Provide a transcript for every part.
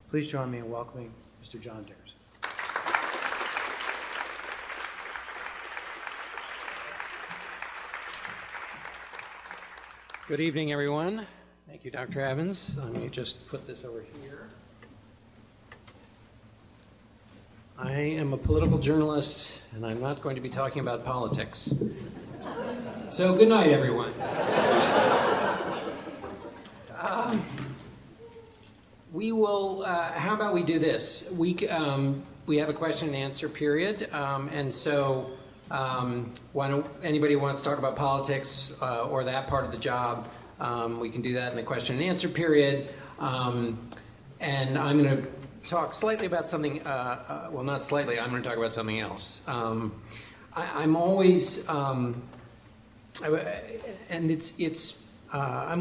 Please join me in welcoming Mr. John Dickerson. Good evening, everyone. Thank you, Dr. Evans. Let me just put this over here. I am a political journalist, and I'm not going to be talking about politics. So, good night, everyone. How about we do this? We have a question and answer period, and so anybody who wants to talk about politics or that part of the job, we can do that in the question and answer period. And I'm going to talk slightly about something, well, not slightly, I'm going to talk about something else. I'm always, I'm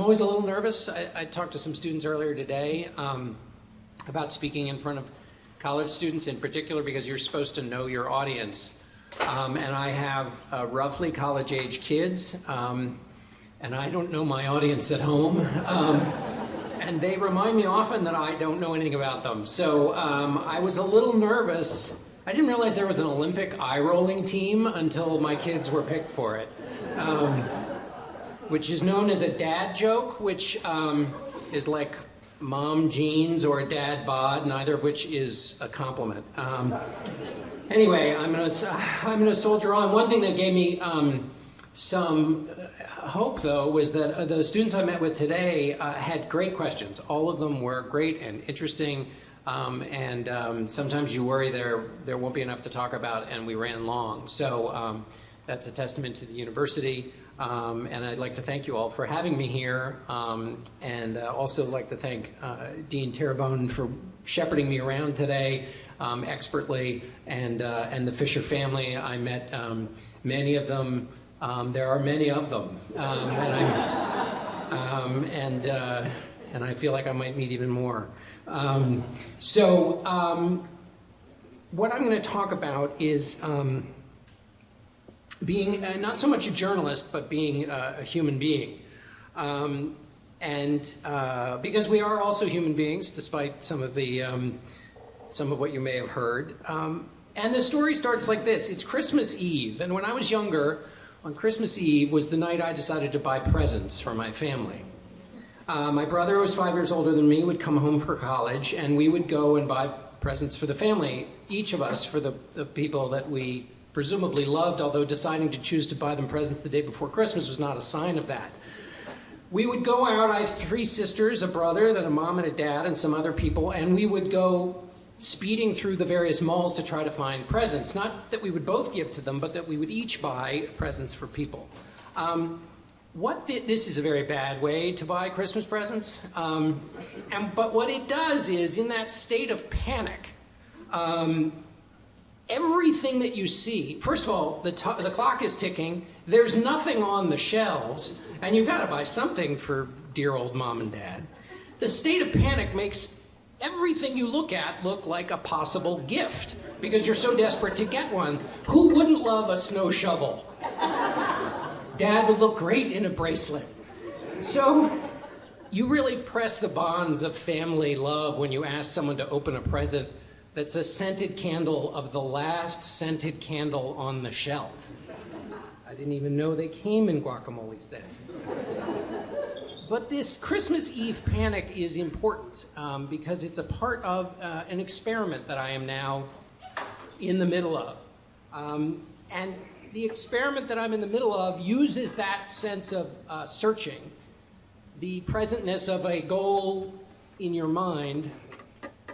always a little nervous. I talked to some students earlier today about speaking in front of college students in particular, because you're supposed to know your audience. And I have roughly college-age kids, and I don't know my audience at home. And they remind me often that I don't know anything about them. So I was a little nervous. I didn't realize there was an Olympic eye-rolling team until my kids were picked for it, which is known as a dad joke, which is like mom jeans or dad bod, neither of which is a compliment. Anyway, I'm gonna soldier on. One thing that gave me some hope, though, was that the students I met with today had great questions. All of them were great and interesting, and sometimes you worry there won't be enough to talk about, and we ran long. So that's a testament to the university, and I'd like to thank you all for having me here, and also like to thank Dean Terrebonne for shepherding me around today expertly, and the Fischer family. I met many of them. There are many of them, and I feel like I might meet even more. What I'm going to talk about is being not so much a journalist, but being a human being. Because we are also human beings, despite some of what you may have heard. And the story starts like this. It's Christmas Eve, and when I was younger, on Christmas Eve was the night I decided to buy presents for my family. My brother, who was 5 years older than me, would come home for college, and we would go and buy presents for the family, each of us, for the people that we presumably loved, although deciding to choose to buy them presents the day before Christmas was not a sign of that. We would go out. I have 3 sisters, a brother, then a mom and a dad, and some other people, and we would go speeding through the various malls to try to find presents. Not that we would both give to them, but that we would each buy presents for people. This is a very bad way to buy Christmas presents. But what it does is, in that state of panic, everything that you see, first of all, the clock is ticking, there's nothing on the shelves, and you've got to buy something for dear old mom and dad. The state of panic makes everything you look at look like a possible gift, because you're so desperate to get one. Who wouldn't love a snow shovel? Dad would look great in a bracelet. So you really press the bonds of family love when you ask someone to open a present that's a scented candle of the last scented candle on the shelf. I didn't even know they came in guacamole scent. But this Christmas Eve panic is important because it's a part of an experiment that I am now in the middle of. And the experiment that I'm in the middle of uses that sense of searching, the presentness of a goal in your mind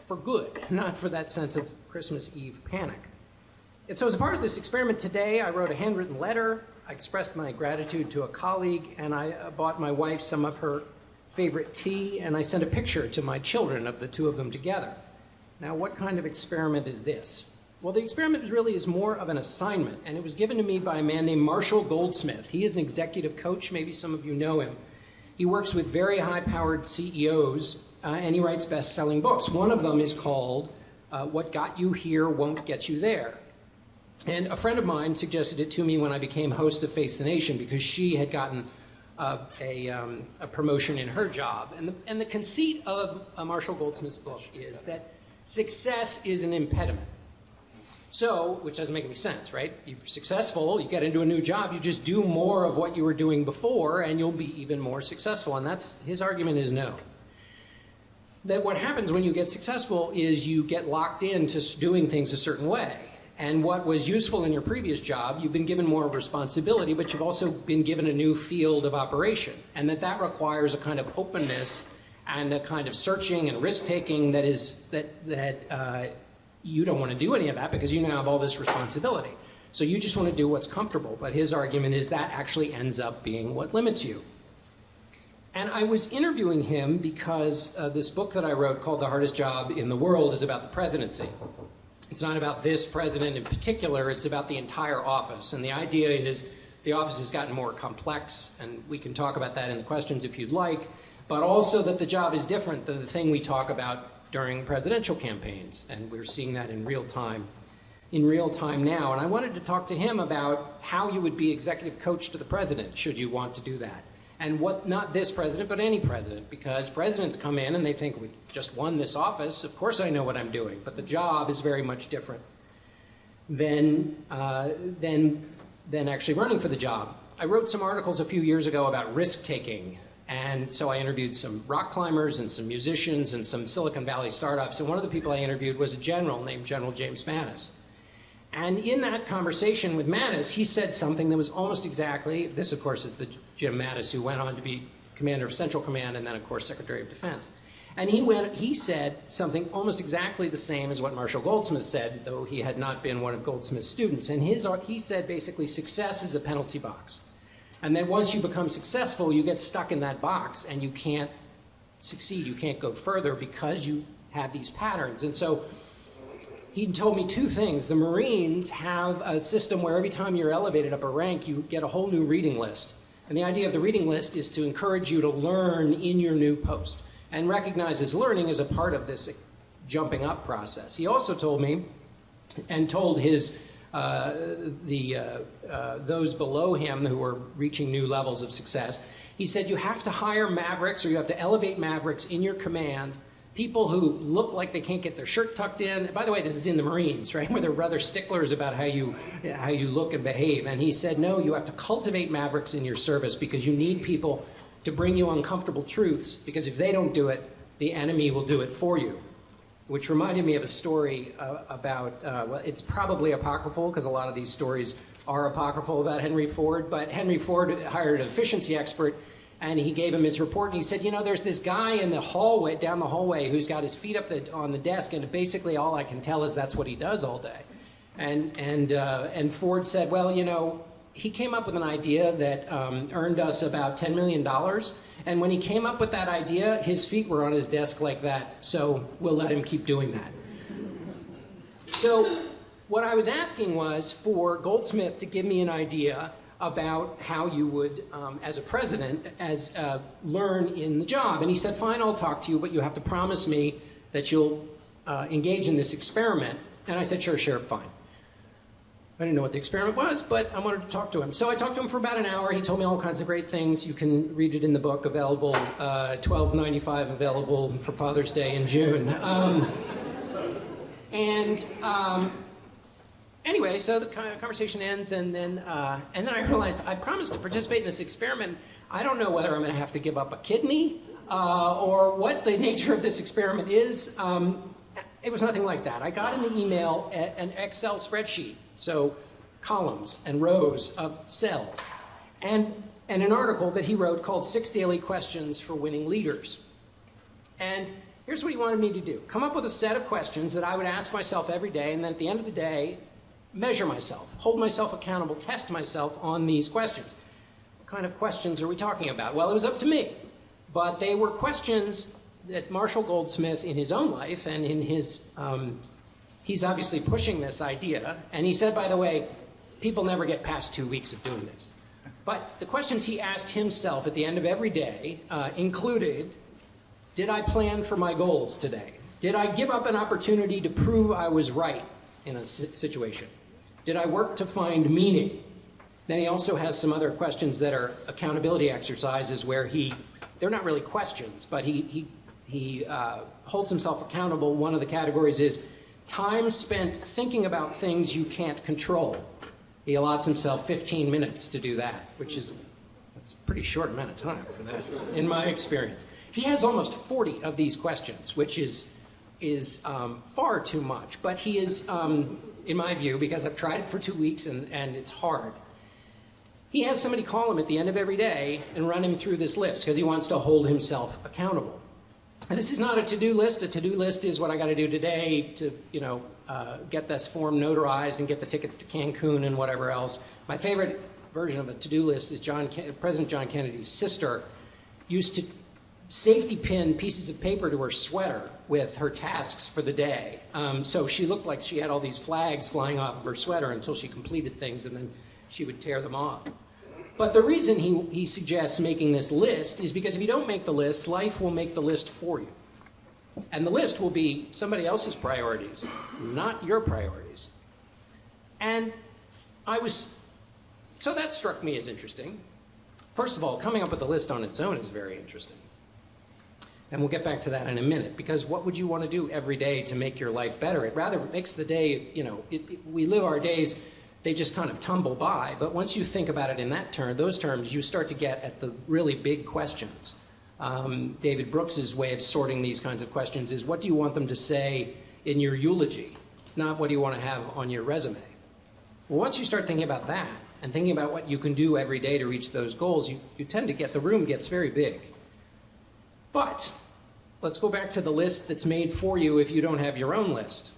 for good, not for that sense of Christmas Eve panic. And so as a part of this experiment today, I wrote a handwritten letter. I expressed my gratitude to a colleague, and I bought my wife some of her favorite tea, and I sent a picture to my children of the two of them together. Now, what kind of experiment is this? Well, the experiment really is more of an assignment, and it was given to me by a man named Marshall Goldsmith. He is an executive coach. Maybe some of you know him. He works with very high-powered CEOs, and he writes best-selling books. One of them is called What Got You Here Won't Get You There. And a friend of mine suggested it to me when I became host of Face the Nation, because she had gotten a promotion in her job. And the conceit of Marshall Goldsmith's book is that success is an impediment. So, which doesn't make any sense, right? You're successful, you get into a new job, you just do more of what you were doing before, and you'll be even more successful. And that's, his argument is no. That what happens when you get successful is you get locked into doing things a certain way. And what was useful in your previous job, you've been given more responsibility, but you've also been given a new field of operation. And that requires a kind of openness and a kind of searching and risk-taking that you don't want to do any of that because you now have all this responsibility. So you just want to do what's comfortable. But his argument is that actually ends up being what limits you. And I was interviewing him because this book that I wrote called The Hardest Job in the World is about the presidency. It's not about this president in particular, it's about the entire office. And the idea is the office has gotten more complex, and we can talk about that in the questions if you'd like, but also that the job is different than the thing we talk about during presidential campaigns. And we're seeing that in real time now. And I wanted to talk to him about how you would be executive coach to the president, should you want to do that. And what, not this president, but any president, because presidents come in and they think, we just won this office, of course I know what I'm doing, but the job is very much different than actually running for the job. I wrote some articles a few years ago about risk-taking, and so I interviewed some rock climbers and some musicians and some Silicon Valley startups, and one of the people I interviewed was a general named General James Mattis. And in that conversation with Mattis, he said something that was almost exactly, this of course is the Jim Mattis who went on to be commander of Central Command and then of course Secretary of Defense. And he said something almost exactly the same as what Marshall Goldsmith said, though he had not been one of Goldsmith's students. And he said basically success is a penalty box. And then once you become successful, you get stuck in that box and you can't succeed, you can't go further because you have these patterns. And so he told me two things. The Marines have a system where every time you're elevated up a rank, you get a whole new reading list. And the idea of the reading list is to encourage you to learn in your new post and recognizes learning as a part of this jumping up process. He also told me and told his those below him who were reaching new levels of success, he said you have to hire mavericks or you have to elevate mavericks in your command, people who look like they can't get their shirt tucked in. By the way, this is in the Marines, right, where they're rather sticklers about how you look and behave. And he said, no, you have to cultivate mavericks in your service because you need people to bring you uncomfortable truths, because if they don't do it, the enemy will do it for you. Which reminded me of a story about, well, it's probably apocryphal because a lot of these stories are apocryphal about Henry Ford, but Henry Ford hired an efficiency expert and he gave him his report, and he said, you know, there's this guy in the hallway, down the hallway, who's got his feet up on the desk, and basically all I can tell is that's what he does all day. And Ford said, well, you know, he came up with an idea that earned us about $10 million, and when he came up with that idea, his feet were on his desk like that, so we'll let him keep doing that. So what I was asking was for Goldsmith to give me an idea about how you would, as a president, learn in the job. And he said, fine, I'll talk to you, but you have to promise me that you'll engage in this experiment. And I said, sure, fine. I didn't know what the experiment was, but I wanted to talk to him. So I talked to him for about an hour. He told me all kinds of great things. You can read it in the book, available, $12.95, available for Father's Day in June. Anyway, so the conversation ends, and then I realized I promised to participate in this experiment. I don't know whether I'm going to have to give up a kidney or what the nature of this experiment is. It was nothing like that. I got in the email an Excel spreadsheet, so columns and rows of cells, and an article that he wrote called 6 Daily Questions for Winning Leaders. And here's what he wanted me to do. Come up with a set of questions that I would ask myself every day, and then at the end of the day, measure myself, hold myself accountable, test myself on these questions. What kind of questions are we talking about? Well, it was up to me, but they were questions that Marshall Goldsmith in his own life and in his, he's obviously pushing this idea, and he said, by the way, people never get past 2 weeks of doing this. But the questions he asked himself at the end of every day included, did I plan for my goals today? Did I give up an opportunity to prove I was right in a situation? Did I work to find meaning? Then he also has some other questions that are accountability exercises where they're not really questions, but he holds himself accountable. One of the categories is time spent thinking about things you can't control. He allots himself 15 minutes to do that, that's a pretty short amount of time for that, in my experience. He has almost 40 of these questions, which is far too much, but he is, in my view, because I've tried it for 2 weeks and it's hard, he has somebody call him at the end of every day and run him through this list because he wants to hold himself accountable. And this is not a to-do list. A to-do list is what I got to do today to, get this form notarized and get the tickets to Cancun and whatever else. My favorite version of a to-do list is President John Kennedy's sister used to safety pin pieces of paper to her sweater with her tasks for the day. So she looked like she had all these flags flying off of her sweater until she completed things, and then she would tear them off. But the reason he suggests making this list is because if you don't make the list, life will make the list for you. And the list will be somebody else's priorities, not your priorities. And so that struck me as interesting. First of all, coming up with the list on its own is very interesting. And we'll get back to that in a minute, because what would you want to do every day to make your life better? It rather makes the day, we live our days, they just kind of tumble by. But once you think about it in those terms, you start to get at the really big questions. David Brooks's way of sorting these kinds of questions is, what do you want them to say in your eulogy, not what do you want to have on your resume? Well, once you start thinking about that and thinking about what you can do every day to reach those goals, you tend to the room gets very big. But let's go back to the list that's made for you if you don't have your own list.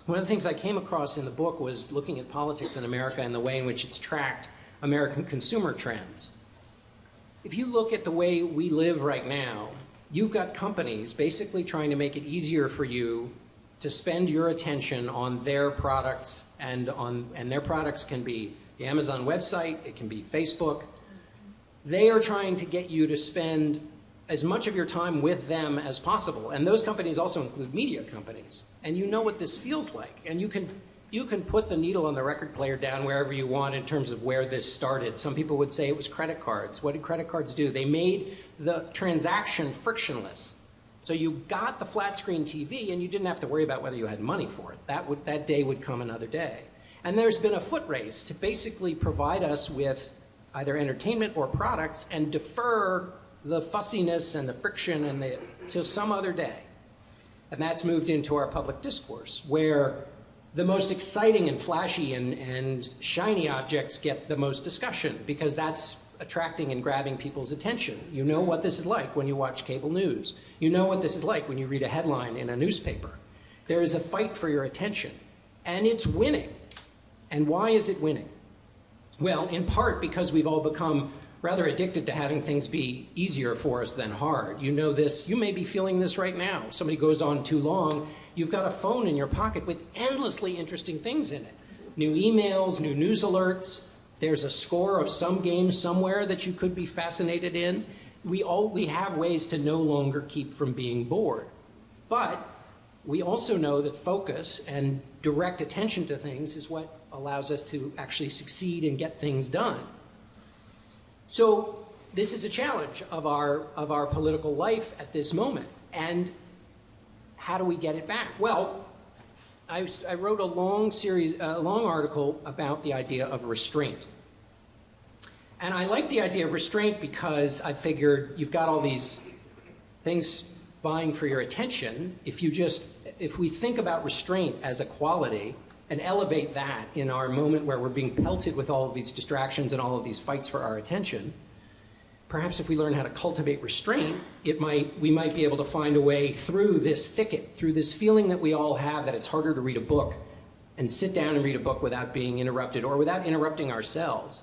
One of the things I came across in the book was looking at politics in America and the way in which it's tracked American consumer trends. If you look at the way we live right now, you've got companies basically trying to make it easier for you to spend your attention on their products, and their products can be the Amazon website, it can be Facebook. They are trying to get you to spend as much of your time with them as possible. And those companies also include media companies. And you know what this feels like. And you can put the needle on the record player down wherever you want in terms of where this started. Some people would say it was credit cards. What did credit cards do? They made the transaction frictionless. So you got the flat screen TV and you didn't have to worry about whether you had money for it. That day would come another day. And there's been a foot race to basically provide us with either entertainment or products and defer the fussiness and the friction till some other day. And that's moved into our public discourse, where the most exciting and flashy and shiny objects get the most discussion, because that's attracting and grabbing people's attention. You know what this is like when you watch cable news. You know what this is like when you read a headline in a newspaper. There is a fight for your attention, and it's winning. And why is it winning? Well, in part because we've all become rather addicted to having things be easier for us than hard. You know this, you may be feeling this right now. Somebody goes on too long, you've got a phone in your pocket with endlessly interesting things in it. New emails, new news alerts, there's a score of some game somewhere that you could be fascinated in. We have ways to no longer keep from being bored. But we also know that focus and direct attention to things is what allows us to actually succeed and get things done. So this is a challenge of our political life at this moment. And how do we get it back? Well, I wrote a long article about the idea of restraint. And I like the idea of restraint because I figured you've got all these things vying for your attention. If we think about restraint as a quality and elevate that in our moment where we're being pelted with all of these distractions and all of these fights for our attention, perhaps if we learn how to cultivate restraint, we might be able to find a way through this thicket, through this feeling that we all have that it's harder to read a book and sit down and read a book without being interrupted or without interrupting ourselves,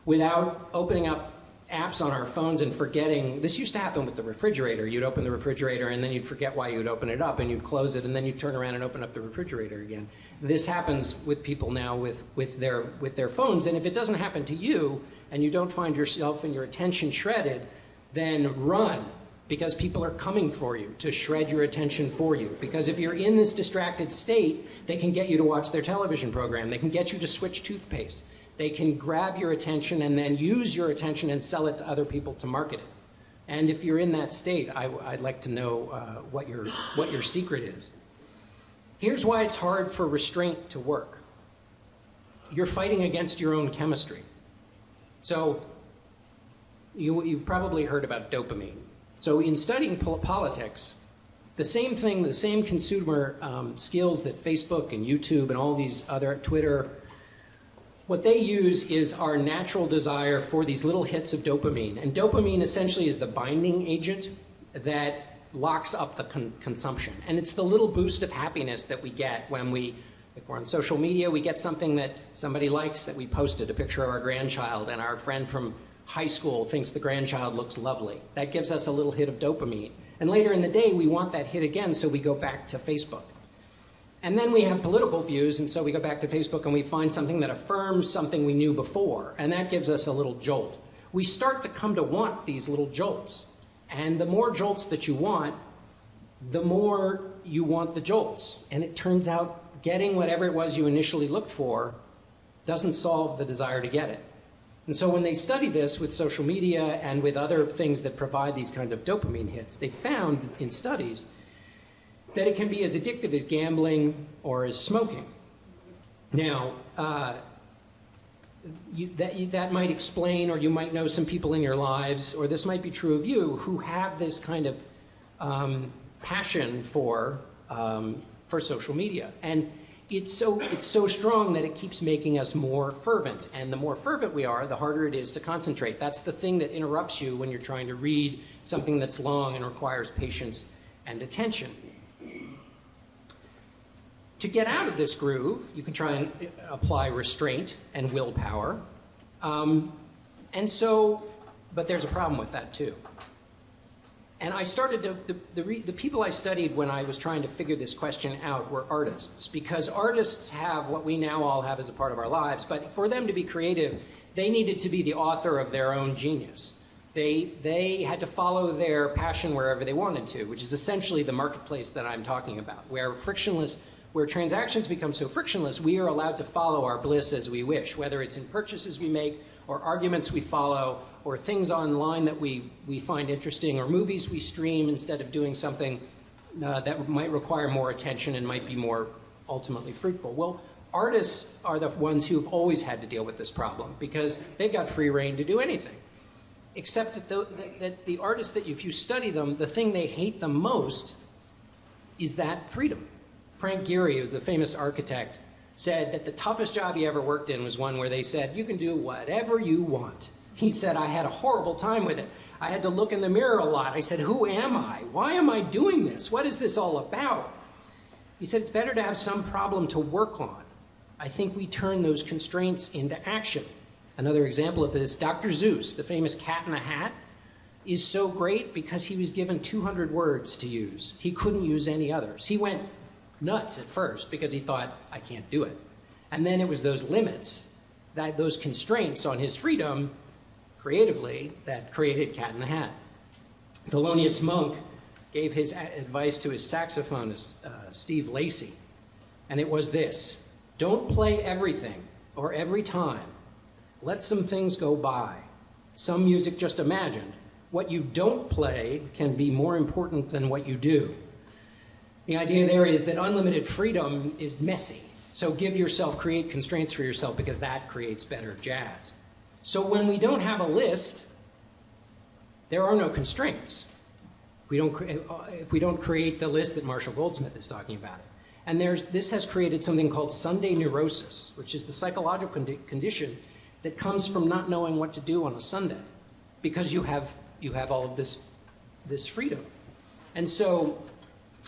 without opening up apps on our phones and forgetting. This used to happen with the refrigerator. You'd open the refrigerator and then you'd forget why you'd open it up, and you'd close it and then you'd turn around and open up the refrigerator again. This happens with people now with their phones, and if it doesn't happen to you and you don't find yourself and your attention shredded, then run, because people are coming for you to shred your attention for you. Because if you're in this distracted state, they can get you to watch their television program. They can get you to switch toothpaste. They can grab your attention and then use your attention and sell it to other people to market it. And if you're in that state, I'd like to know what your secret is. Here's why it's hard for restraint to work. You're fighting against your own chemistry. So you've probably heard about dopamine. So in studying politics, the same thing, the same consumer skills that Facebook and YouTube and all these other, Twitter, what they use is our natural desire for these little hits of dopamine. And dopamine essentially is the binding agent that locks up the consumption. And it's the little boost of happiness that we get when if we're on social media, we get something that somebody likes that we posted, a picture of our grandchild, and our friend from high school thinks the grandchild looks lovely. That gives us a little hit of dopamine. And later in the day, we want that hit again, so we go back to Facebook. And then we have political views, and so we go back to Facebook and we find something that affirms something we knew before, and that gives us a little jolt. We start to come to want these little jolts. And the more jolts that you want, the more you want the jolts. And it turns out getting whatever it was you initially looked for doesn't solve the desire to get it. And so when they study this with social media and with other things that provide these kinds of dopamine hits, they found in studies that it can be as addictive as gambling or as smoking. Now, that might explain, or you might know some people in your lives, or this might be true of you, who have this kind of passion for social media. And it's so strong that it keeps making us more fervent. And the more fervent we are, the harder it is to concentrate. That's the thing that interrupts you when you're trying to read something that's long and requires patience and attention. To get out of this groove, you can try and apply restraint and willpower. But there's a problem with that too. And I started to, the people I studied when I was trying to figure this question out were artists, because artists have what we now all have as a part of our lives, but for them to be creative, they needed to be the author of their own genius. They had to follow their passion wherever they wanted to, which is essentially the marketplace that I'm talking about, where transactions become so frictionless, we are allowed to follow our bliss as we wish, whether it's in purchases we make, or arguments we follow, or things online that we find interesting, or movies we stream instead of doing something that might require more attention and might be more ultimately fruitful. Well, artists are the ones who've always had to deal with this problem, because they've got free reign to do anything. Except that the artists, that if you study them, the thing they hate the most is that freedom. Frank Gehry, who's the famous architect, said that the toughest job he ever worked in was one where they said, you can do whatever you want. He said, I had a horrible time with it. I had to look in the mirror a lot. I said, who am I? Why am I doing this? What is this all about? He said, it's better to have some problem to work on. I think we turn those constraints into action. Another example of this, Dr. Seuss, the famous Cat in the Hat, is so great because he was given 200 words to use. He couldn't use any others. He went nuts at first because he thought, I can't do it. And then it was those limits, those constraints on his freedom creatively that created Cat in the Hat. Thelonious Monk gave his advice to his saxophonist, Steve Lacy, and it was this: don't play everything or every time. Let some things go by. Some music just imagined. What you don't play can be more important than what you do. The idea there is that unlimited freedom is messy. So create constraints for yourself, because that creates better jazz. So when we don't have a list, there are no constraints. If we don't create the list that Marshall Goldsmith is talking about. And this has created something called Sunday neurosis, which is the psychological condition that comes from not knowing what to do on a Sunday, because you have all of this freedom. And so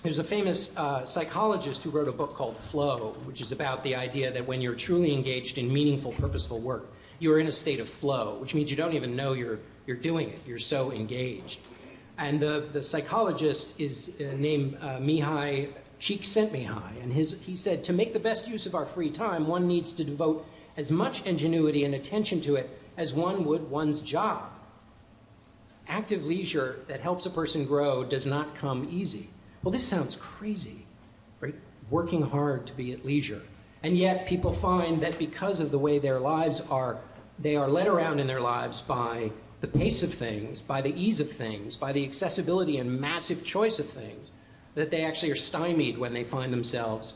there's a famous psychologist who wrote a book called Flow, which is about the idea that when you're truly engaged in meaningful, purposeful work, you're in a state of flow, which means you don't even know you're doing it. You're so engaged. And the psychologist is named Mihai Csikszentmihalyi, and he said, to make the best use of our free time, one needs to devote as much ingenuity and attention to it as one would one's job. Active leisure that helps a person grow does not come easy. Well, this sounds crazy, right? Working hard to be at leisure. And yet people find that because of the way their lives are, they are led around in their lives by the pace of things, by the ease of things, by the accessibility and massive choice of things, that they actually are stymied when they find themselves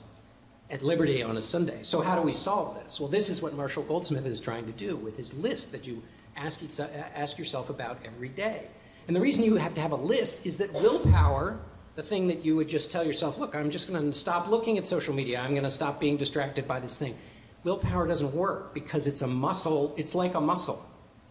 at liberty on a Sunday. So how do we solve this? Well, this is what Marshall Goldsmith is trying to do with his list that you ask yourself about every day. And the reason you have to have a list is that willpower, the thing that you would just tell yourself, look, I'm just going to stop looking at social media. I'm going to stop being distracted by this thing. Willpower doesn't work because it's a muscle. It's like a muscle.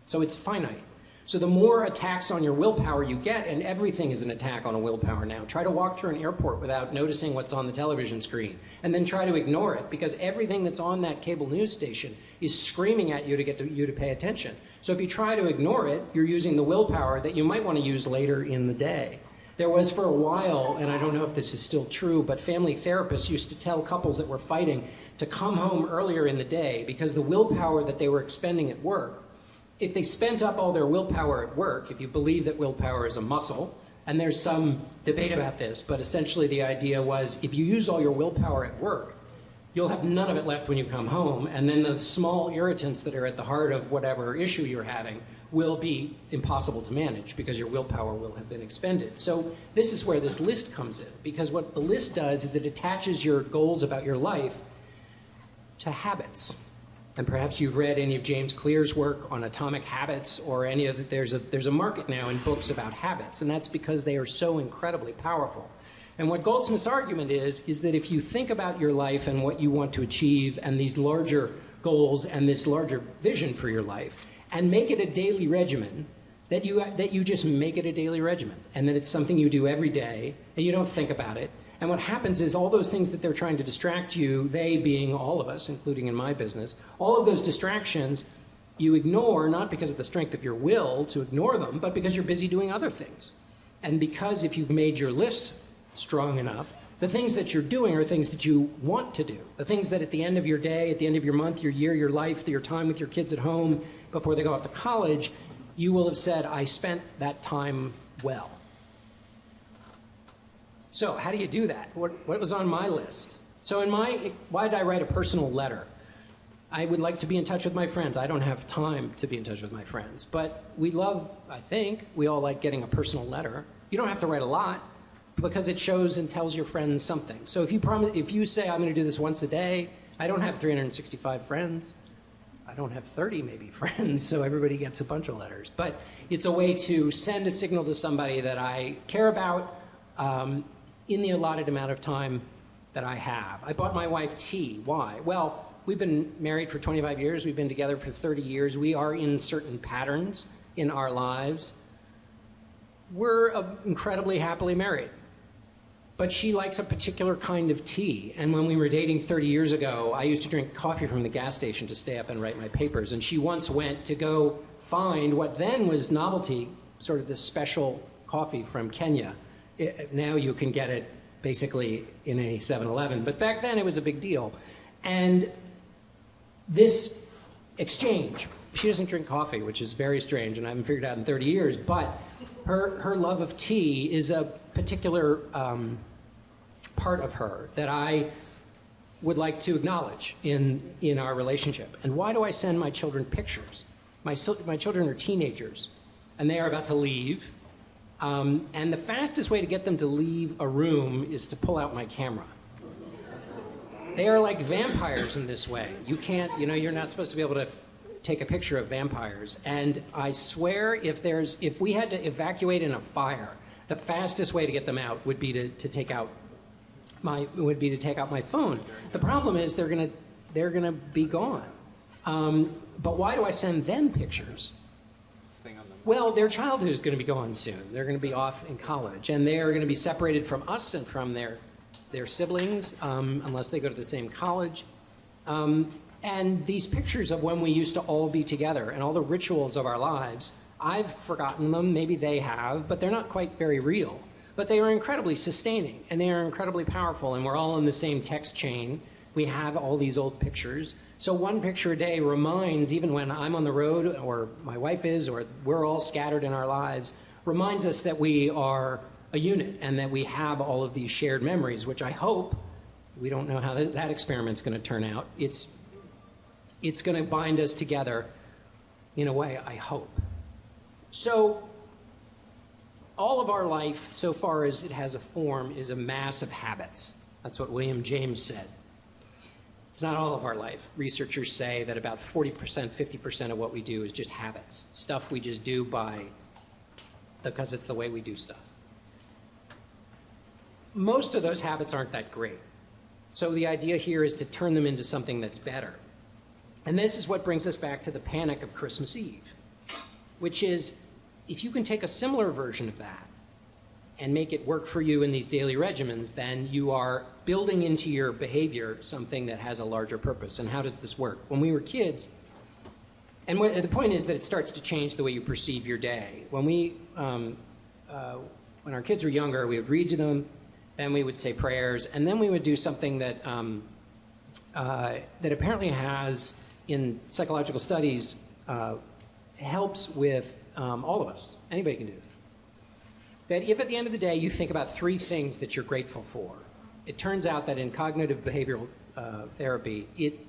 So it's finite. So the more attacks on your willpower you get, and everything is an attack on a willpower now. Try to walk through an airport without noticing what's on the television screen, and then try to ignore it, because everything that's on that cable news station is screaming at you to get you to pay attention. So if you try to ignore it, you're using the willpower that you might want to use later in the day. There was for a while, and I don't know if this is still true, but family therapists used to tell couples that were fighting to come home earlier in the day, because the willpower that they were expending at work, if they spent up all their willpower at work, if you believe that willpower is a muscle, and there's some debate about this, but essentially the idea was if you use all your willpower at work, you'll have none of it left when you come home, and then the small irritants that are at the heart of whatever issue you're having will be impossible to manage because your willpower will have been expended. So this is where this list comes in, because what the list does is it attaches your goals about your life to habits. And perhaps you've read any of James Clear's work on atomic habits, or any of the, there's a market now in books about habits, and that's because they are so incredibly powerful. And what Goldsmith's argument is that if you think about your life and what you want to achieve and these larger goals and this larger vision for your life, and make it a daily regimen, that you just make it a daily regimen, and that it's something you do every day, and you don't think about it. And what happens is all those things that they're trying to distract you, they being all of us, including in my business, all of those distractions you ignore, not because of the strength of your will to ignore them, but because you're busy doing other things. And because if you've made your list strong enough, the things that you're doing are things that you want to do. The things that at the end of your day, at the end of your month, your year, your life, your time with your kids at home, before they go off to college, you will have said, I spent that time well. So how do you do that? What was on my list? So why did I write a personal letter? I would like to be in touch with my friends. I don't have time to be in touch with my friends. But we love, I think, we all like getting a personal letter. You don't have to write a lot, because it shows and tells your friends something. So if you say, I'm going to do this once a day, I don't have 365 friends. I don't have 30 maybe friends, so everybody gets a bunch of letters. But it's a way to send a signal to somebody that I care about, in the allotted amount of time that I have. I bought my wife tea. Why? Well, we've been married for 25 years. We've been together for 30 years. We are in certain patterns in our lives. We're incredibly happily married. But she likes a particular kind of tea. And when we were dating 30 years ago, I used to drink coffee from the gas station to stay up and write my papers. And she once went to go find what then was novelty, sort of this special coffee from Kenya. Now you can get it basically in a 7-Eleven, but back then it was a big deal. And this exchange, she doesn't drink coffee, which is very strange, and I haven't figured it out in 30 years, but her love of tea is a particular part of her that I would like to acknowledge in our relationship. And why do I send my children pictures? My children are teenagers, and they are about to leave. And the fastest way to get them to leave a room is to pull out my camera. They are like vampires in this way. You can't, you're not supposed to be able to take a picture of vampires. And I swear if we had to evacuate in a fire, the fastest way to get them out would be to take out my phone. The problem is they're gonna be gone. But why do I send them pictures? Well, their childhood is going to be gone soon. They're going to be off in college, and they are going to be separated from us and from their siblings, unless they go to the same college. And these pictures of when we used to all be together and all the rituals of our lives, I've forgotten them, maybe they have, but they're not quite very real. But they are incredibly sustaining, and they are incredibly powerful, and we're all in the same text chain. We have all these old pictures. So one picture a day reminds, even when I'm on the road, or my wife is, or we're all scattered in our lives, reminds us that we are a unit and that we have all of these shared memories, which I hope We don't know how that experiment's going to turn out. It's going to bind us together in a way, I hope. So all of our life, so far as it has a form, is a mass of habits. That's what William James said. It's not all of our life. Researchers say that about 40%, 50% of what we do is just habits, stuff we just do because it's the way we do stuff. Most of those habits aren't that great. So the idea here is to turn them into something that's better. And this is what brings us back to the panic of Christmas Eve, which is if you can take a similar version of that and make it work for you in these daily regimens, then you are building into your behavior something that has a larger purpose. And how does this work? When we were kids, and the point is that it starts to change the way you perceive your day. When our kids were younger, we would read to them, then we would say prayers, and then we would do something that that apparently has, in psychological studies, helps with all of us. Anybody can do this. That if at the end of the day you think about 3 things that you're grateful for, it turns out that in cognitive behavioral therapy, it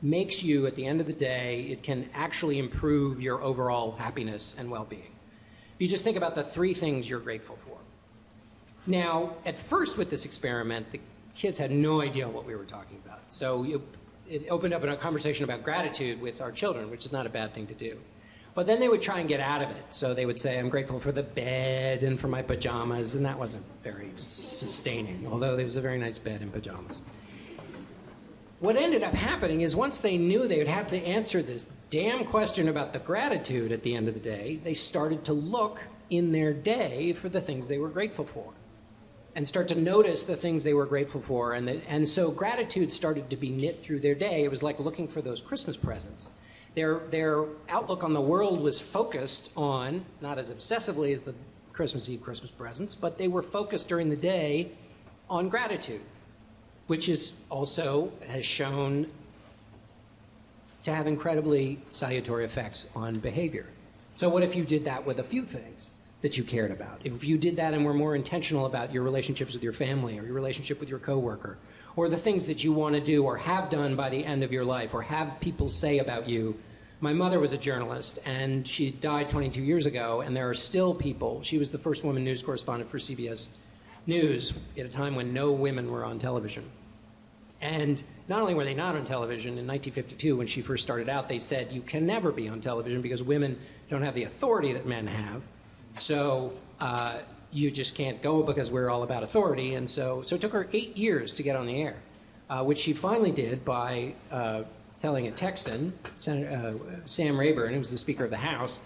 makes you, at the end of the day, it can actually improve your overall happiness and well-being. You just think about the 3 things you're grateful for. Now, at first with this experiment, the kids had no idea what we were talking about. So it opened up in a conversation about gratitude with our children, which is not a bad thing to do. But then they would try and get out of it. So they would say, I'm grateful for the bed and for my pajamas, and that wasn't very sustaining, although there was a very nice bed and pajamas. What ended up happening is once they knew they would have to answer this damn question about the gratitude at the end of the day, they started to look in their day for the things they were grateful for and start to notice the things they were grateful for. And so gratitude started to be knit through their day. It was like looking for those Christmas presents. Their outlook on the world was focused on, not as obsessively as the Christmas Eve Christmas presents, but they were focused during the day on gratitude, which is also has shown to have incredibly salutary effects on behavior. So what if you did that with a few things that you cared about? If you did that and were more intentional about your relationships with your family or your relationship with your coworker, or the things that you want to do or have done by the end of your life or have people say about you. My mother was a journalist, and she died 22 years ago, and there are still people. She was the first woman news correspondent for CBS News at a time when no women were on television. And not only were they not on television, in 1952, when she first started out, they said, you can never be on television because women don't have the authority that men have. So you just can't go because we're all about authority. And so it took her 8 years to get on the air, which she finally did by telling a Texan, Sam Rayburn, who was the Speaker of the House,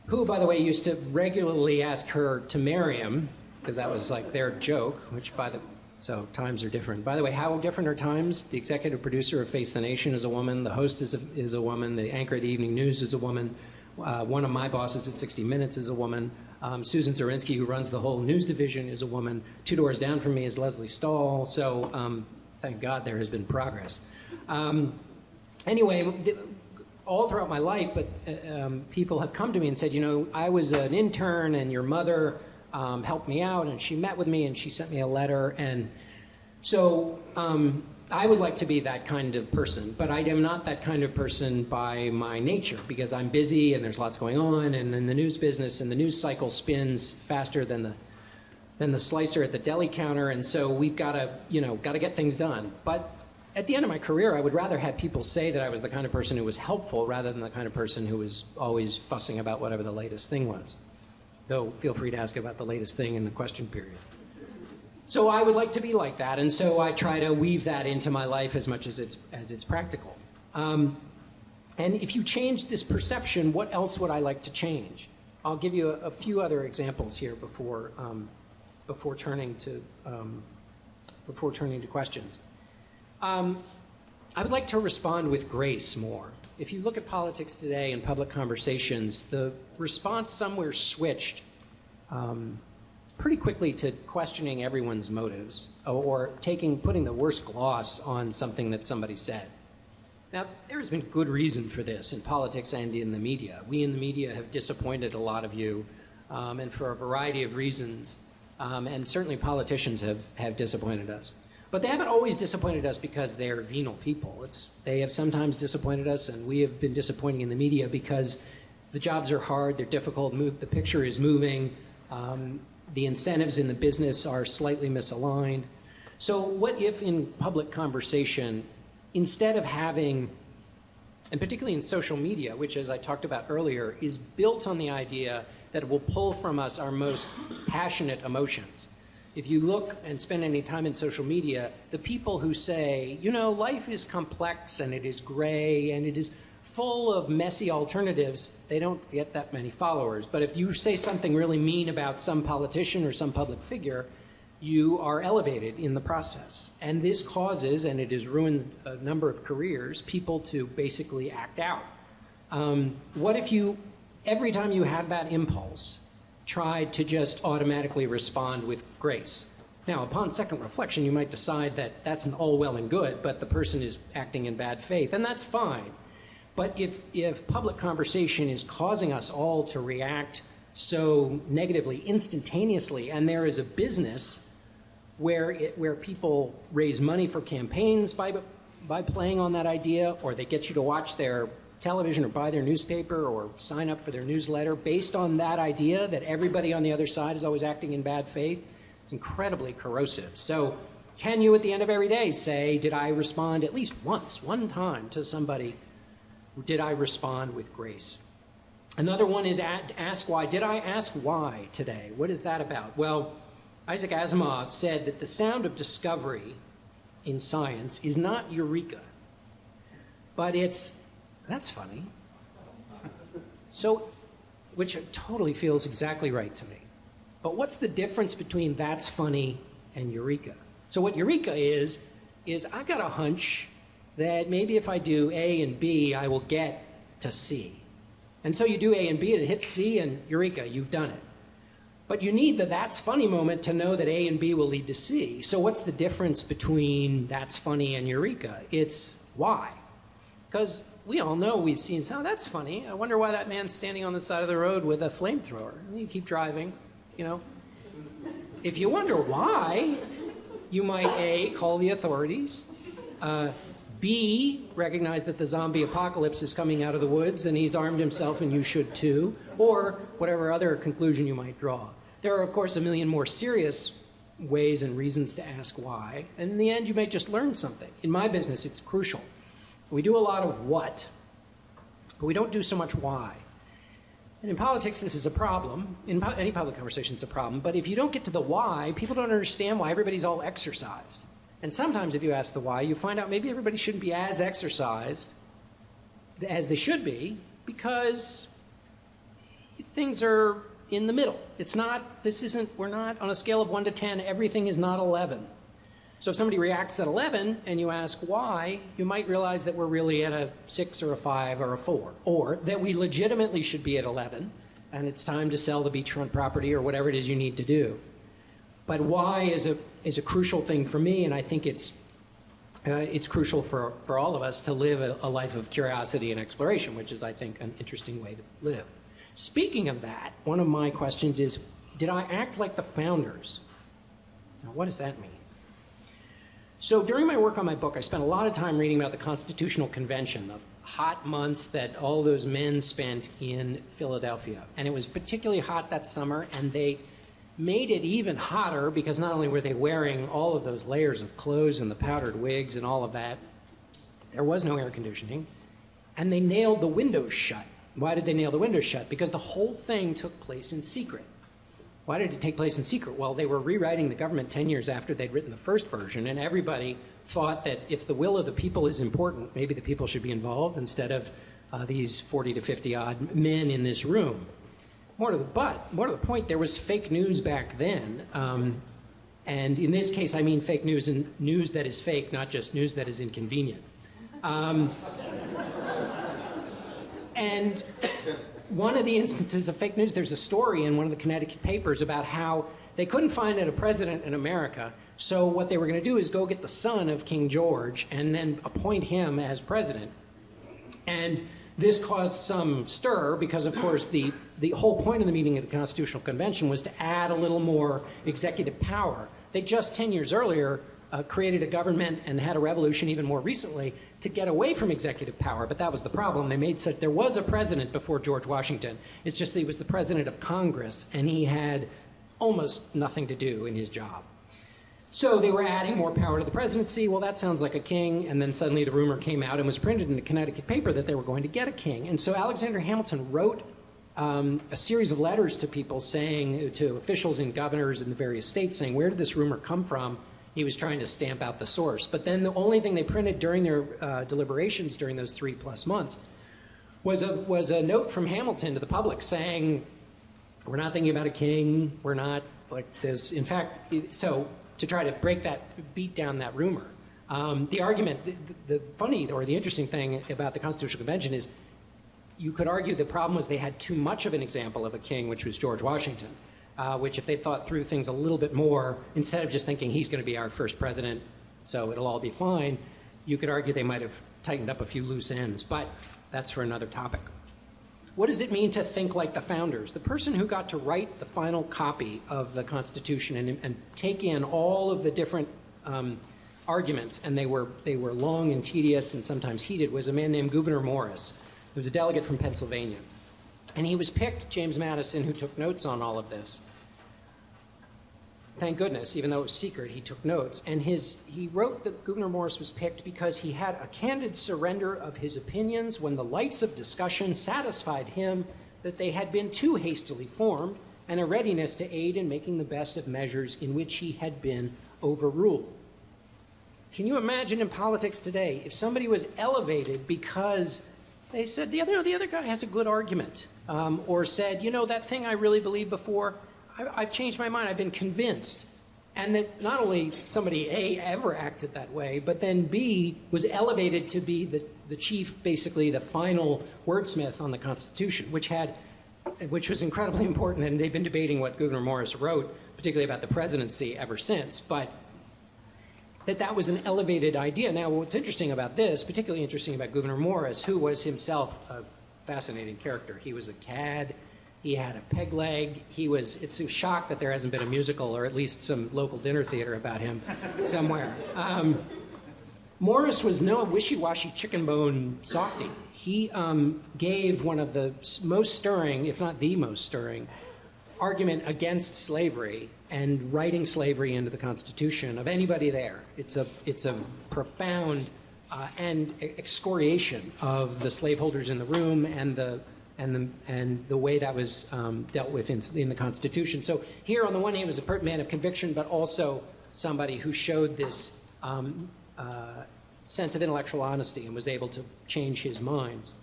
who, by the way, used to regularly ask her to marry him, because that was like their joke, so times are different. By the way, how different are times? The executive producer of Face the Nation is a woman, the host is a woman, the anchor at the Evening News is a woman, one of my bosses at 60 Minutes is a woman, Susan Zerinsky, who runs the whole news division, is a woman, 2 doors down from me is Leslie Stahl, so thank God there has been progress. Anyway, all throughout my life, but people have come to me and said, you know, I was an intern and your mother helped me out and she met with me and she sent me a letter. And so I would like to be that kind of person, but I am not that kind of person by my nature because I'm busy and there's lots going on, and in the news business and the news cycle spins faster than the slicer at the deli counter, and so we've got to get things done. But at the end of my career, I would rather have people say that I was the kind of person who was helpful rather than the kind of person who was always fussing about whatever the latest thing was. Though, feel free to ask about the latest thing in the question period. So I would like to be like that, and so I try to weave that into my life as much as it's practical. And if you change this perception, what else would I like to change? I'll give you a few other examples here before turning to questions. I would like to respond with grace more. If you look at politics today and public conversations, the response somewhere switched pretty quickly to questioning everyone's motives or putting the worst gloss on something that somebody said. Now, there's been good reason for this in politics and in the media. We in the media have disappointed a lot of you, and for a variety of reasons, and certainly politicians have disappointed us. But they haven't always disappointed us because they're venal people. They have sometimes disappointed us, and we have been disappointing in the media because the jobs are hard, they're difficult, the picture is moving, the incentives in the business are slightly misaligned. So what if in public conversation, instead of having, and particularly in social media, which as I talked about earlier, is built on the idea that it will pull from us our most passionate emotions. If you look and spend any time in social media, the people who say, you know, life is complex and it is gray and it is full of messy alternatives, they don't get that many followers. But if you say something really mean about some politician or some public figure, you are elevated in the process. And this causes, and it has ruined a number of careers, people to basically act out. What if you, every time you had that impulse, tried to just automatically respond with grace? Now, upon second reflection, you might decide that that's an all well and good, but the person is acting in bad faith, and that's fine. But if public conversation is causing us all to react so negatively, instantaneously, and there is a business where people raise money for campaigns by playing on that idea, or they get you to watch their television or buy their newspaper or sign up for their newsletter based on that idea that everybody on the other side is always acting in bad faith, it's incredibly corrosive. So can you at the end of every day say, did I respond at least once, one time to somebody? Did I respond with grace? Another one is ask why. Did I ask why today? What is that about? Well, Isaac Asimov said that the sound of discovery in science is not eureka, but it's, that's funny. So, which totally feels exactly right to me. But what's the difference between that's funny and eureka? So what eureka is I've got a hunch that maybe if I do A and B, I will get to C. And so you do A and B and it hits C and eureka, you've done it. But you need the that's funny moment to know that A and B will lead to C. So what's the difference between that's funny and eureka? It's why. Because we all know, we've seen, oh, that's funny. I wonder why that man's standing on the side of the road with a flamethrower. And you keep driving, you know. If you wonder why, you might A, call the authorities, B, recognize that the zombie apocalypse is coming out of the woods and he's armed himself and you should too, or whatever other conclusion you might draw. There are, of course, a million more serious ways and reasons to ask why, and in the end, you may just learn something. In my business, it's crucial. We do a lot of what, but we don't do so much why. And in politics, this is a problem. In any public conversation, it's a problem. But if you don't get to the why, people don't understand why everybody's all exercised. And sometimes if you ask the why, you find out maybe everybody shouldn't be as exercised as they should be because things are in the middle. It's not, we're not on a scale of 1 to 10, everything is not 11. So if somebody reacts at 11 and you ask why, you might realize that we're really at a 6 or a 5 or a 4, or that we legitimately should be at 11 and it's time to sell the beachfront property or whatever it is you need to do. But why is a crucial thing for me, and I think it's crucial for all of us to live a life of curiosity and exploration, which is, I think, an interesting way to live. Speaking of that, one of my questions is, did I act like the founders? Now, what does that mean? So during my work on my book, I spent a lot of time reading about the Constitutional Convention, the hot months that all those men spent in Philadelphia. And it was particularly hot that summer, and they made it even hotter because not only were they wearing all of those layers of clothes and the powdered wigs and all of that, there was no air conditioning, and they nailed the windows shut. Why did they nail the windows shut? Because the whole thing took place in secret. Why did it take place in secret? Well, they were rewriting the government 10 years after they'd written the first version, and everybody thought that if the will of the people is important, maybe the people should be involved instead of these 40 to 50 odd men in this room. More to the point, there was fake news back then. And in this case, I mean fake news and news that is fake, not just news that is inconvenient. And one of the instances of fake news, there's a story in one of the Connecticut papers about how they couldn't find a president in America. So what they were going to do is go get the son of King George and then appoint him as president. And this caused some stir because, of course, the whole point of the meeting at the Constitutional Convention was to add a little more executive power. They just 10 years earlier created a government and had a revolution even more recently to get away from executive power, but that was the problem. They made such, there was a president before George Washington. It's just that he was the president of Congress, and he had almost nothing to do in his job. So they were adding more power to the presidency. Well, that sounds like a king, and then suddenly the rumor came out and was printed in a Connecticut paper that they were going to get a king. And so Alexander Hamilton wrote a series of letters to people saying, to officials and governors in the various states, saying, where did this rumor come from? He was trying to stamp out the source. But then the only thing they printed during their deliberations during those 3+ months was a note from Hamilton to the public saying, we're not thinking about a king, we're not like this. In fact, so to try to beat down that rumor. The argument, the funny or the interesting thing about the Constitutional Convention is you could argue the problem was they had too much of an example of a king, which was George Washington, which if they thought through things a little bit more, instead of just thinking he's going to be our first president, so it'll all be fine, you could argue they might have tightened up a few loose ends, but that's for another topic. What does it mean to think like the founders? The person who got to write the final copy of the Constitution and take in all of the different arguments, and they were long and tedious and sometimes heated, was a man named Gouverneur Morris, who was a delegate from Pennsylvania. And he was picked, James Madison, who took notes on all of this. Thank goodness, even though it was secret, he took notes. And he wrote that Gouverneur Morris was picked because he had a candid surrender of his opinions when the lights of discussion satisfied him that they had been too hastily formed, and a readiness to aid in making the best of measures in which he had been overruled. Can you imagine in politics today if somebody was elevated because they said, the other guy has a good argument, or said, that thing I really believed before, I've changed my mind, I've been convinced. And that not only somebody, A, ever acted that way, but then B, was elevated to be the chief, basically the final wordsmith on the Constitution, which was incredibly important, and they've been debating what Gouverneur Morris wrote, particularly about the presidency, ever since. But that was an elevated idea. Now, what's interesting about this, particularly interesting about Gouverneur Morris, who was himself a fascinating character. He was a cad. He had a peg leg. It's a shock that there hasn't been a musical or at least some local dinner theater about him somewhere. Morris was no wishy-washy chicken bone softy. He gave one of the most stirring, if not the most stirring, argument against slavery and writing slavery into the Constitution of anybody there. It's a profound and excoriation of the slaveholders in the room and the way that was dealt with in the Constitution. So here, on the one hand, was a man of conviction, but also somebody who showed this sense of intellectual honesty and was able to change his minds.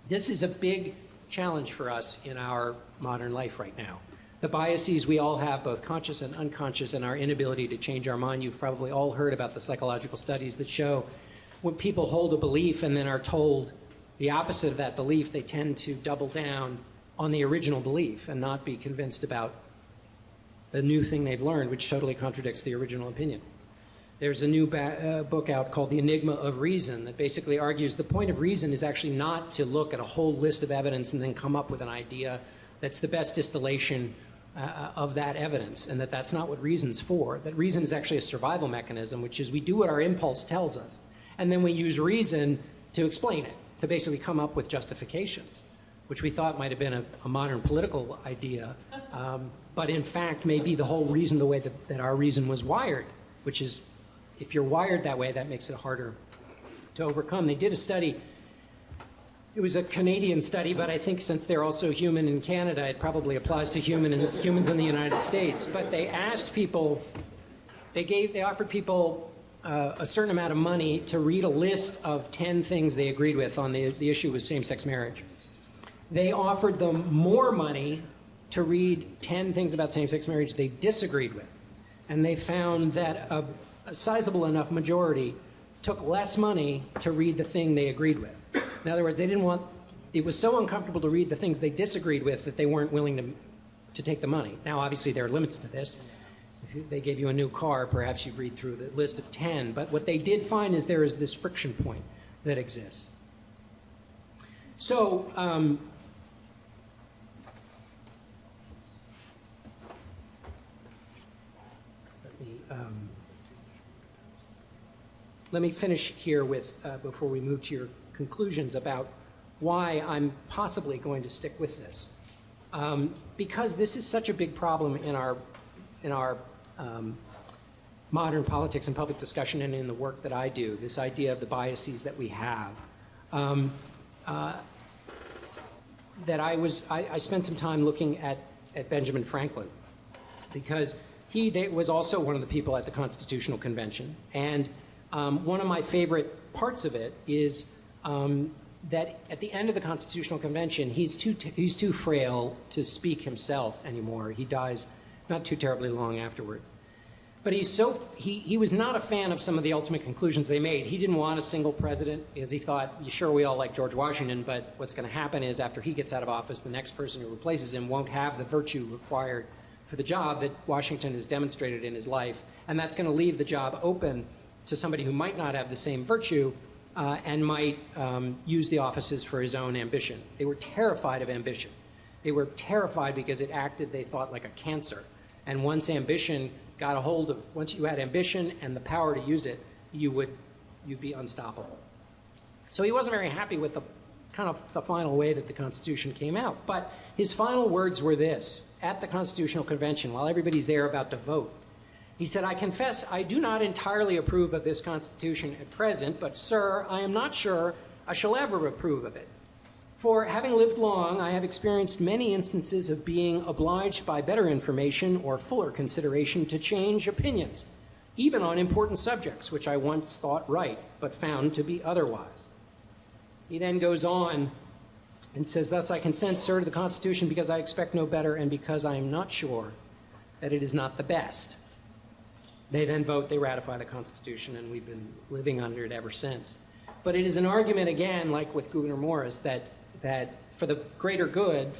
This is a big challenge for us in our modern life right now. The biases we all have, both conscious and unconscious, and our inability to change our mind. You've probably all heard about the psychological studies that show when people hold a belief and then are told the opposite of that belief, they tend to double down on the original belief and not be convinced about the new thing they've learned, which totally contradicts the original opinion. There's a new book out called The Enigma of Reason that basically argues the point of reason is actually not to look at a whole list of evidence and then come up with an idea that's the best distillation of that evidence, and that's not what reason's for. That reason is actually a survival mechanism, which is we do what our impulse tells us, and then we use reason to explain it, to basically come up with justifications, which we thought might have been a modern political idea, but in fact may be the whole reason, the way that our reason was wired, which is, if you're wired that way, that makes it harder to overcome. They did a study. It was a Canadian study, but I think since they're also human in Canada, it probably applies to humans in the United States. But they asked people, they offered people a certain amount of money to read a list of 10 things they agreed with on the issue with same-sex marriage. They offered them more money to read 10 things about same-sex marriage they disagreed with. And they found that a sizable enough majority took less money to read the thing they agreed with. In other words, it was so uncomfortable to read the things they disagreed with that they weren't willing to take the money. Now, obviously, there are limits to this. If they gave you a new car, perhaps you'd read through the list of 10. But what they did find is there is this friction point that exists. So, let me finish here with, before we move to your conclusions about why I'm possibly going to stick with this. Because this is such a big problem in our modern politics and public discussion and in the work that I do, this idea of the biases that we have. That I spent some time looking at Benjamin Franklin, because he was also one of the people at the Constitutional Convention. And one of my favorite parts of it is that at the end of the Constitutional Convention, he's too frail to speak himself anymore. He dies not too terribly long afterwards. But he was not a fan of some of the ultimate conclusions they made. He didn't want a single president, because he thought, sure, we all like George Washington, but what's going to happen is after he gets out of office, the next person who replaces him won't have the virtue required for the job that Washington has demonstrated in his life, and that's going to leave the job open to somebody who might not have the same virtue and might use the offices for his own ambition. They were terrified of ambition. They were terrified because it acted, they thought, like a cancer. And once you had ambition and the power to use it, you'd be unstoppable. So he wasn't very happy with the final way that the Constitution came out. But his final words were this, at the Constitutional Convention, while everybody's there about to vote. He said, "I confess I do not entirely approve of this Constitution at present, but, sir, I am not sure I shall ever approve of it. For, having lived long, I have experienced many instances of being obliged by better information or fuller consideration to change opinions, even on important subjects which I once thought right, but found to be otherwise." He then goes on and says, "Thus I consent, sir, to the Constitution because I expect no better and because I am not sure that it is not the best." They then vote, they ratify the Constitution, and we've been living under it ever since. But it is an argument, again, like with Gouverneur Morris, that for the greater good,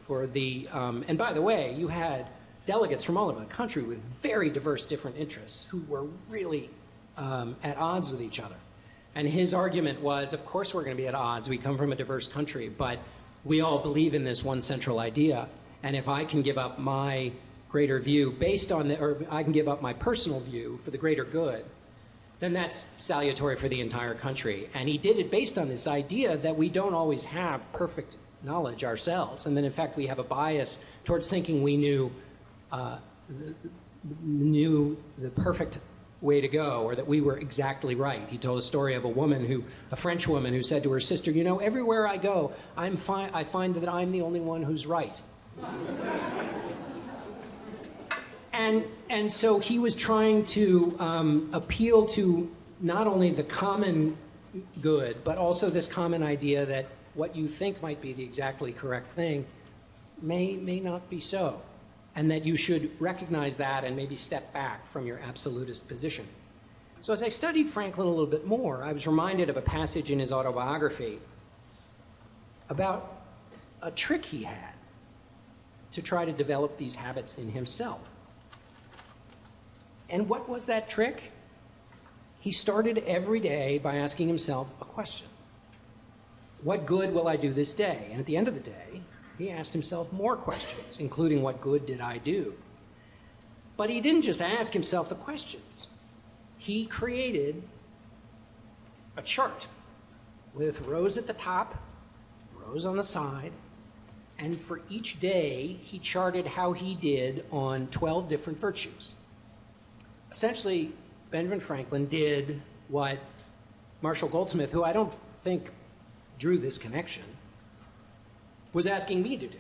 and by the way, you had delegates from all over the country with very diverse different interests who were really at odds with each other. And his argument was, of course we're going to be at odds. We come from a diverse country, but we all believe in this one central idea. And if I can give up my greater view or I can give up my personal view for the greater good, then that's salutary for the entire country. And he did it based on this idea that we don't always have perfect knowledge ourselves, and that in fact we have a bias towards thinking we knew the perfect way to go, or that we were exactly right. He told a story of a French woman who said to her sister, "Everywhere I go, I find that I'm the only one who's right." And so he was trying to appeal to not only the common good, but also this common idea that what you think might be the exactly correct thing may not be so, and that you should recognize that and maybe step back from your absolutist position. So as I studied Franklin a little bit more, I was reminded of a passage in his autobiography about a trick he had to try to develop these habits in himself. And what was that trick? He started every day by asking himself a question. What good will I do this day? And at the end of the day, he asked himself more questions, including what good did I do? But he didn't just ask himself the questions. He created a chart with rows at the top, rows on the side, and for each day, he charted how he did on 12 different virtues. Essentially, Benjamin Franklin did what Marshall Goldsmith, who I don't think drew this connection, was asking me to do.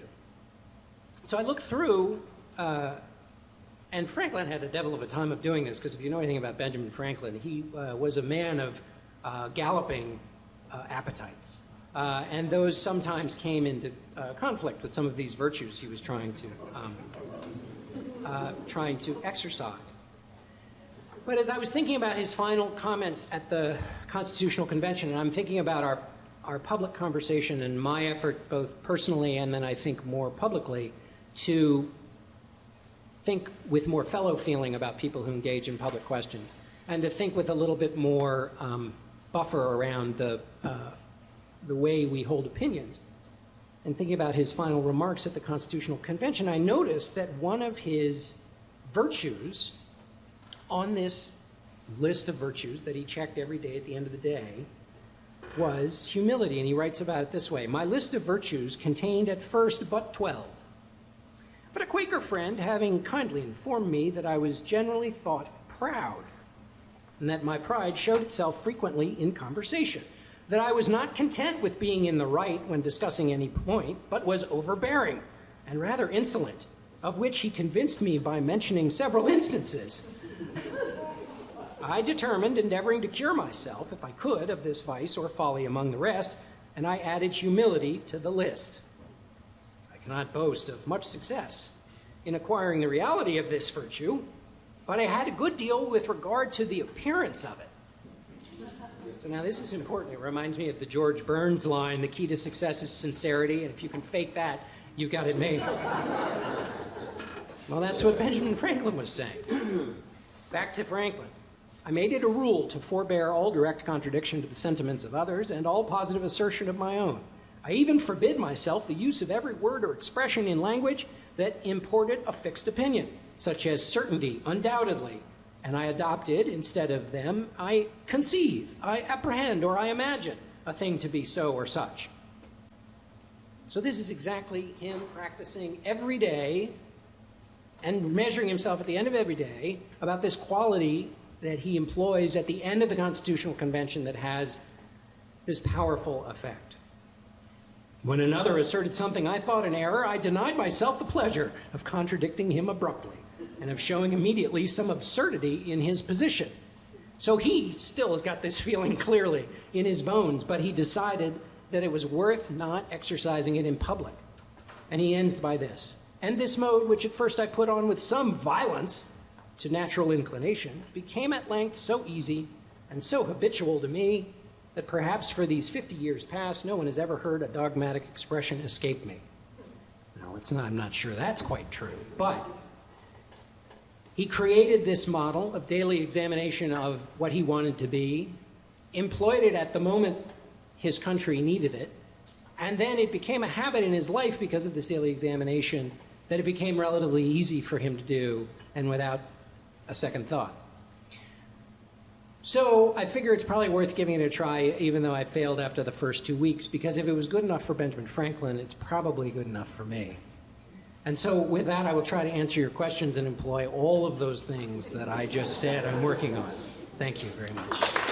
So I looked through, and Franklin had a devil of a time of doing this, because if you know anything about Benjamin Franklin, he was a man of galloping appetites. And those sometimes came into conflict with some of these virtues he was trying to exercise. But as I was thinking about his final comments at the Constitutional Convention, and I'm thinking about our public conversation and my effort, both personally and then I think more publicly, to think with more fellow feeling about people who engage in public questions, and to think with a little bit more buffer around the way we hold opinions. And thinking about his final remarks at the Constitutional Convention, I noticed that one of his virtues on this list of virtues that he checked every day at the end of the day was humility, and he writes about it this way: "My list of virtues contained at first but 12. But a Quaker friend having kindly informed me that I was generally thought proud, and that my pride showed itself frequently in conversation, that I was not content with being in the right when discussing any point, but was overbearing and rather insolent, of which he convinced me by mentioning several instances. I determined, endeavoring to cure myself, if I could, of this vice or folly among the rest, and I added humility to the list. I cannot boast of much success in acquiring the reality of this virtue, but I had a good deal with regard to the appearance of it." So now this is important. It reminds me of the George Burns line, "The key to success is sincerity, and if you can fake that, you've got it made." Well, that's what Benjamin Franklin was saying. Back to Franklin. "I made it a rule to forbear all direct contradiction to the sentiments of others and all positive assertion of my own. I even forbid myself the use of every word or expression in language that imported a fixed opinion, such as certainty, undoubtedly, and I adopted, instead of them, I conceive, I apprehend, or I imagine a thing to be so or such." So this is exactly him practicing every day and measuring himself at the end of every day about this quality that he employs at the end of the Constitutional Convention that has this powerful effect. "When another asserted something I thought an error, I denied myself the pleasure of contradicting him abruptly and of showing immediately some absurdity in his position." So he still has got this feeling clearly in his bones, but he decided that it was worth not exercising it in public. And he ends by this: "And this mode, which at first I put on with some violence to natural inclination, became at length so easy and so habitual to me that perhaps for these 50 years past no one has ever heard a dogmatic expression escape me." Now, I'm not sure that's quite true, but he created this model of daily examination of what he wanted to be, employed it at the moment his country needed it, and then it became a habit in his life because of this daily examination that it became relatively easy for him to do and without a second thought. So I figure it's probably worth giving it a try, even though I failed after the first 2 weeks, because if it was good enough for Benjamin Franklin, it's probably good enough for me. And so with that, I will try to answer your questions and employ all of those things that I just said I'm working on. Thank you very much.